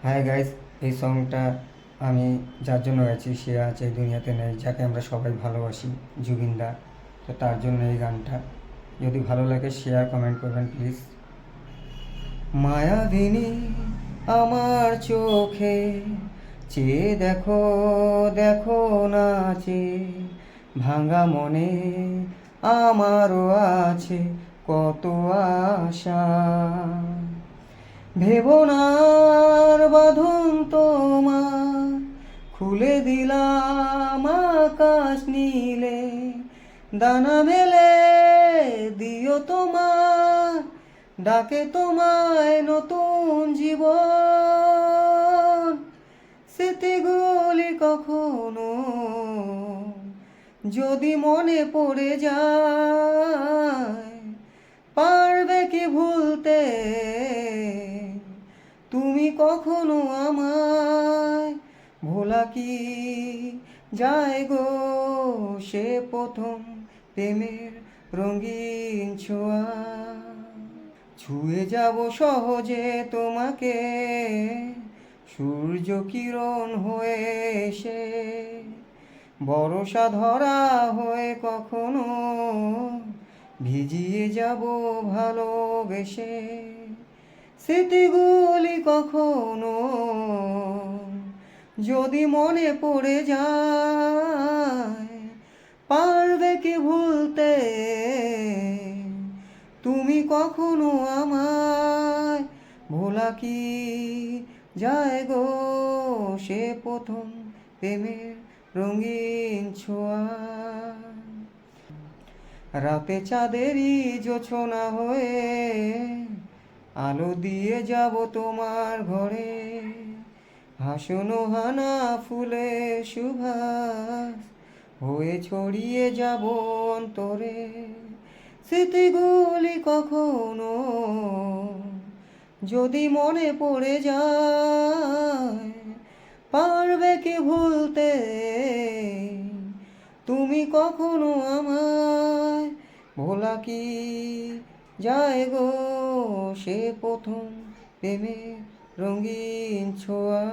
Hi guys, এই সংটা আমি যার জন্য গাইছি সে আছে এই দুনিয়াতে নেই, যাকে আমরা সবাই ভালোবাসি, জুবিনদা। তো তার জন্য এই গানটা। যদি ভালো লাগে শেয়ার কমেন্ট করবেন প্লিজ। মায়াবিনী আমার চোখে চেয়ে দেখো, দেখো নাচে ভাঙা মনে আমারও আছে কত আশা। ভেবনার বাঁধন তোমার খুলে দিলাম আকাশ নীলে, দানা মেলে দিও তোমার ডাকে তোমায় নতুন জীবন। স্মৃতিগুলি কখনো যদি মনে পড়ে যায়, পারবে কি ভুলতে তুমি কখনো আমায়? ভোলা কি যায় গো সে প্রথম প্রেমের রঙিন ছোঁয়া। ছুঁয়ে যাব সহজে তোমাকে সূর্য কিরণ হয়ে এসে, বরষা ধরা হয়ে কখনো ভিজিয়ে যাব ভালোবেসে। স্মৃতিগুলি কখনো যদি মনে পড়ে যায়, পারবে কি ভুলতে তুমি কখনো আমায়? ভোলা কি যায় গো সে প্রথম প্রেমের রঙিন ছোঁয়া। রাতে চাঁদেরই জোছনা হয়ে আলো দিয়ে যাব তোমার ঘরে, হাসনো হানা ফুলে সুভাষ হয়ে ছড়িয়ে যাব অন্তরে। স্মৃতিগুলি কখনো যদি মনে পড়ে যায়, পারবে কি ভুলতে তুমি কখনো আমায়? ভোলা কি যায় গো সে প্রথম প্রেমের রঙিন ছোঁয়া।